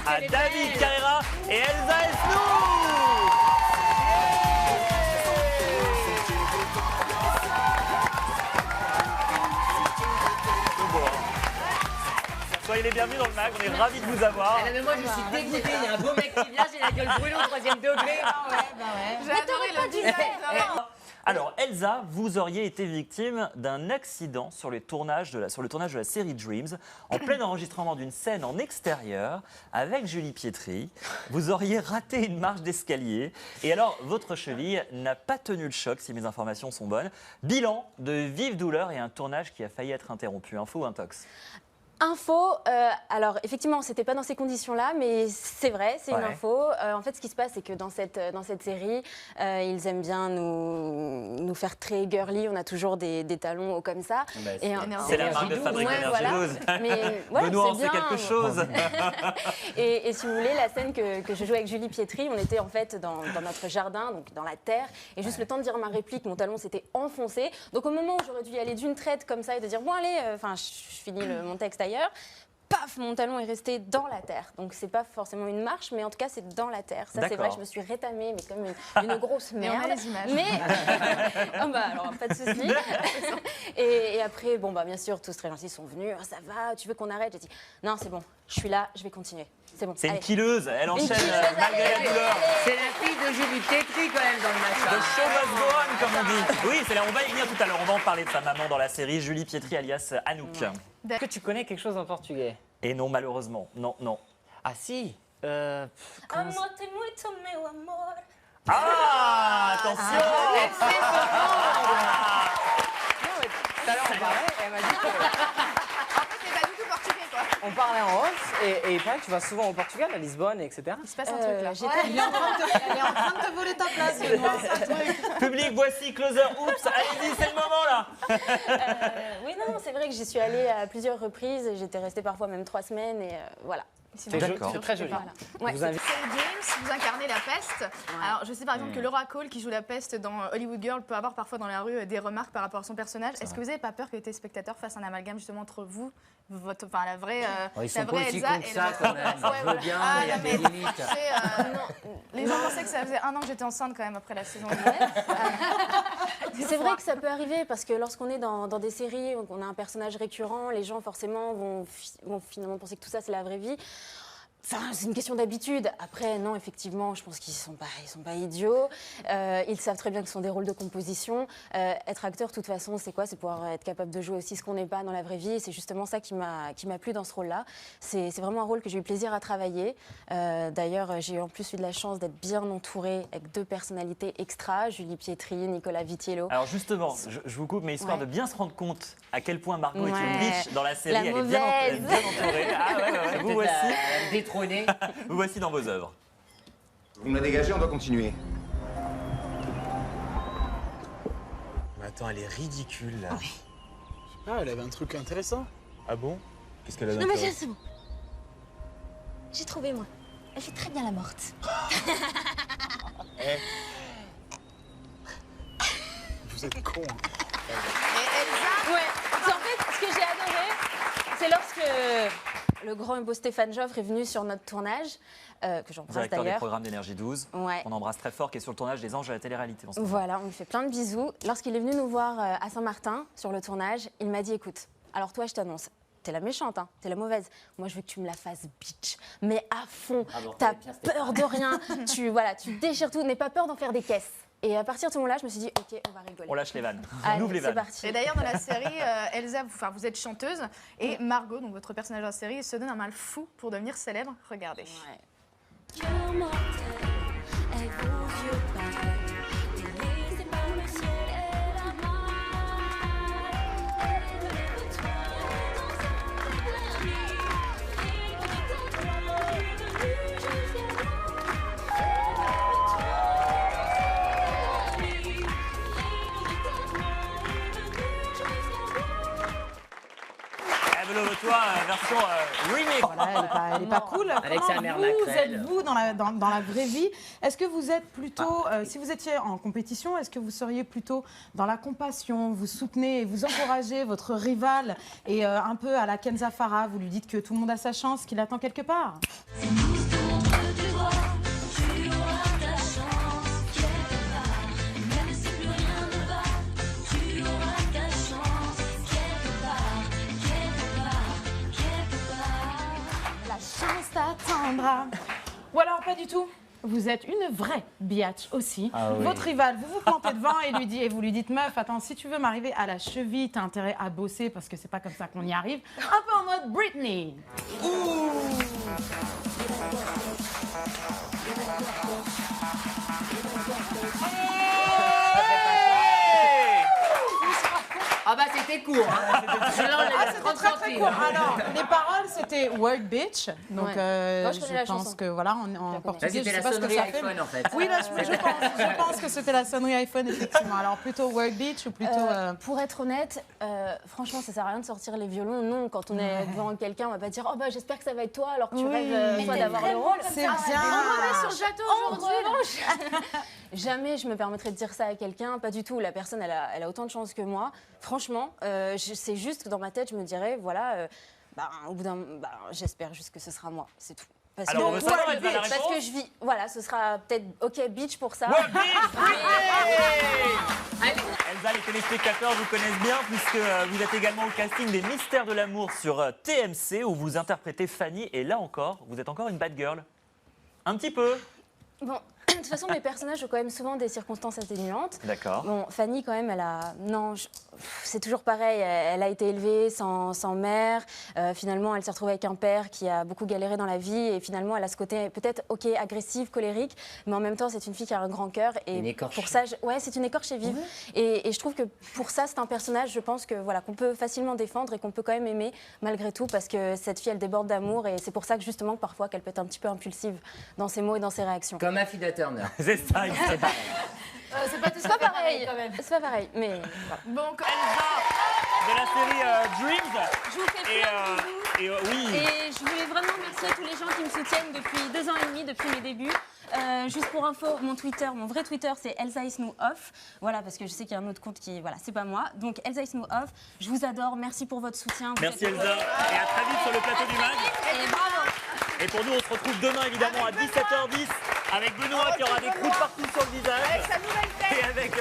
à David Carrera et Elsa Esnou. Soyez les bienvenus dans le mag, on est ravis de vous avoir. Mais moi je suis dégoûtée, il y a un beau mec qui vient, j'ai la gueule brûlée au 3e degré. J'ai adoré le design. Alors Elsa, vous auriez été victime d'un accident sur le tournage de la série Dreams, en plein enregistrement d'une scène en extérieur avec Julie Pietri. Vous auriez raté une marche d'escalier et alors votre cheville n'a pas tenu le choc si mes informations sont bonnes. Bilan de vive douleur et un tournage qui a failli être interrompu. Info ou intox? Info, alors effectivement, c'était pas dans ces conditions-là, mais c'est vrai, c'est une info. En fait, ce qui se passe, c'est que dans cette série, ils aiment bien nous faire très girly. On a toujours des talons hauts comme ça. Bah, c'est la marque de fabrique Energy 12. Mais voilà, Benoît en sait quelque chose. et si vous voulez, la scène que je jouais avec Julie Pietri, on était en fait dans notre jardin, donc dans la terre, et juste le temps de dire ma réplique, mon talon s'était enfoncé. Donc au moment où j'aurais dû y aller d'une traite comme ça et de dire bon allez, enfin je finis mon texte ailleurs, paf, mon talon est resté dans la terre. Donc c'est pas forcément une marche, mais en tout cas c'est dans la terre. Ça c'est vrai, je me suis rétamée, mais comme une grosse merde. On a les images. Mais oh, bah, alors pas de souci. et après, bon bah bien sûr, tous très gentils sont venus. Oh, ça va, tu veux qu'on arrête? J'ai dit non, c'est bon, je suis là, je vais continuer. C'est bon. C'est une killeuse, elle enchaîne malgré la douleur. C'est la fille de Julie Pietri quand même dans le machin. The show must go on, comme on dit. Oui, on va y venir tout à l'heure. On va en parler de sa maman dans la série, Julie Pietri alias Anouk. Est-ce que tu connais quelque chose en portugais? Et non, malheureusement, non. Ah si. Amor tem muito meu amor. Ah, attention. Tout à l'heure on parlait, elle m'a dit C'est pas du tout portugais, quoi. on parlait en off et il paraît que tu vas souvent au Portugal, à Lisbonne, etc. Il se passe un truc là. Elle est en train de te voler ta place, Benoît. Public, voici Closer. Oups, allez-y, c'est le moment là. Oui, non, c'est vrai que j'y suis allée à plusieurs reprises. J'étais restée parfois même 3 semaines et voilà. C'est très joli. Voilà. Ouais. C'est James, vous incarnez la peste. Alors, je sais par exemple que Laura Cole, qui joue la peste dans Hollywood Girl, peut avoir parfois dans la rue des remarques par rapport à son personnage. Est-ce que vous n'avez pas peur que les téléspectateurs fassent un amalgame justement entre vous, la vraie, ils sont la pas vraie aussi Elsa cons que ça quand même. Je veux bien, il y a des limites. Les gens pensaient que ça faisait 1 an que j'étais enceinte quand même après la saison 1. C'est vrai que ça peut arriver parce que lorsqu'on est dans des séries, on a un personnage récurrent, les gens forcément vont finalement penser que tout ça c'est la vraie vie. Enfin, c'est une question d'habitude. Après, non, effectivement, je pense qu'ils sont pas idiots. Ils savent très bien que ce sont des rôles de composition. Être acteur, de toute façon, c'est quoi? C'est pouvoir être capable de jouer aussi ce qu'on n'est pas dans la vraie vie. Et c'est justement ça qui m'a plu dans ce rôle-là. C'est vraiment un rôle que j'ai eu plaisir à travailler. D'ailleurs, j'ai en plus eu de la chance d'être bien entourée avec 2 personnalités extra, Julie Pietri, Nicolas Vitiello. Alors justement, je vous coupe, mais histoire de bien se rendre compte à quel point Margot est une bitch dans la série, La elle est bien entourée. Ah ouais, vous voici. Vous voici dans vos œuvres. On l'a dégagé, on doit continuer. Mais attends, elle est ridicule là. Oui. Je sais pas, elle avait un truc intéressant. Ah bon? Qu'est-ce qu'elle a Non mais d'intéressant? c'est bon. J'ai trouvé moi. Elle fait très bien la morte. Vous êtes con. Hein. Ouais. En fait, ce que j'ai adoré, c'est lorsque le grand et beau Stéphane Joffre est venu sur notre tournage, que j'embrasse Directeur des d'ailleurs. programmes d'Énergie 12. Ouais. On embrasse très fort, qui est sur le tournage des Anges de la télé-réalité. Voilà, on lui fait plein de bisous. Lorsqu'il est venu nous voir à Saint-Martin sur le tournage, il m'a dit écoute, alors toi je t'annonce, t'es la méchante, hein, t'es la mauvaise. Moi je veux que tu me la fasses bitch, mais à fond. T'as peur de rien, tu déchires tout, n'aie pas peur d'en faire des caisses. Et à partir de ce moment-là, je me suis dit, ok, on va rigoler. On lâche les vannes. Allez, On ouvre les vannes. c'est parti. Et d'ailleurs, dans la série, Elsa, vous êtes chanteuse et Margot, donc votre personnage dans la série, se donne un mal fou pour devenir célèbre. Regardez. Ouais. Cœur mortel, avec vos yeux pâles, délaissés par le ciel et la mer. Élève-toi dans un la nuit, et que ta gloire est venue jusqu'à moi. Élève-toi dans la nuit, et que ta gloire est venue jusqu'à moi. Élève-toi, version remix. Voilà, elle est pas cool. Avec Comment sa mère vous Macrel. êtes-vous dans la vraie vie? Est-ce que vous êtes plutôt, si vous étiez en compétition, est-ce que vous seriez plutôt dans la compassion, vous soutenez et vous encouragez votre rival et un peu à la Kenza Farah, vous lui dites que tout le monde a sa chance, qu'il attend quelque part? t'attendra. Ou alors pas du tout. Vous êtes une vraie biatch aussi. Ah oui. Votre rival, vous vous plantez devant et vous lui dites, meuf, attends, si tu veux m'arriver à la cheville, t'as intérêt à bosser parce que c'est pas comme ça qu'on y arrive. Un peu en mode Britney. Ah bah c'était court. Hein. Je l'enlève. Ah, c'était très très court. Alors, les paroles, c'était Word Bitch. Donc, Ouais. Moi, je connais la je pense chanson. que, voilà, en connais. portugais, je C'était sais la pas ce que sonnerie ça fait. iPhone en fait. Oui, là, je pense que c'était la sonnerie iPhone, effectivement. Alors, plutôt Word Bitch ou plutôt... Pour être honnête, franchement, ça sert à rien de sortir les violons. Non, quand on est devant quelqu'un, on va pas dire oh bah j'espère que ça va être toi alors que tu Oui. rêves toi d'avoir le rôle. C'est bien. Sur le château En revanche, jamais je me permettrais de dire ça à quelqu'un, pas du tout. La personne, elle a autant de chance que moi. Franchement, c'est juste que dans ma tête, je me dirais, voilà, au bout d'un, j'espère juste que ce sera moi, c'est tout. Parce Alors, on veut savoir, Elsa, la parce réponse que je vis, voilà, ce sera peut-être ok bitch pour ça. Word Bitch, oui. Elsa, les téléspectateurs vous connaissent bien puisque vous êtes également au casting des Mystères de l'amour sur TMC où vous interprétez Fanny et là encore, vous êtes encore une bad girl. Un petit peu. Bon, de toute façon, mes personnages ont quand même souvent des circonstances atténuantes. D'accord. Bon, Fanny, quand même, c'est toujours pareil. Elle a été élevée sans mère. Finalement, elle s'est retrouvée avec un père qui a beaucoup galéré dans la vie. Et finalement, elle a ce côté peut-être, ok, agressive, colérique. Mais en même temps, c'est une fille qui a un grand cœur. Et Une écorchée. pour ça, ouais, c'est une écorchée vive. Et je trouve que pour ça, c'est un personnage, je pense, voilà, qu'on peut facilement défendre et qu'on peut quand même aimer malgré tout. Parce que cette fille, elle déborde d'amour. Et c'est pour ça que justement, parfois, qu'elle peut être un petit peu impulsive dans ses mots et dans ses réactions. Comme Affida Turner. C'est ça. C'est pareil. C'est pas tout C'est pas pareil, c'est pas pareil, mais voilà. Bon, De la série Dreams. Je vous fais plein de bisous. Oui. Et je voulais vraiment remercier tous les gens qui me soutiennent depuis 2 ans et demi, depuis mes débuts. Juste pour info, mon vrai Twitter, c'est Elsa Isnou Off. Voilà, parce que je sais qu'il y a un autre compte qui, voilà, c'est pas moi. Donc Elsa Isnou Off, je vous adore, merci pour votre soutien. Merci Elsa. Et à très vite sur le plateau du MAG. Et bravo. Et pour nous, on se retrouve demain évidemment à 17h10 avec Benoît qui aura des croûtes partout sur le visage. avec sa nouvelle tête. Et avec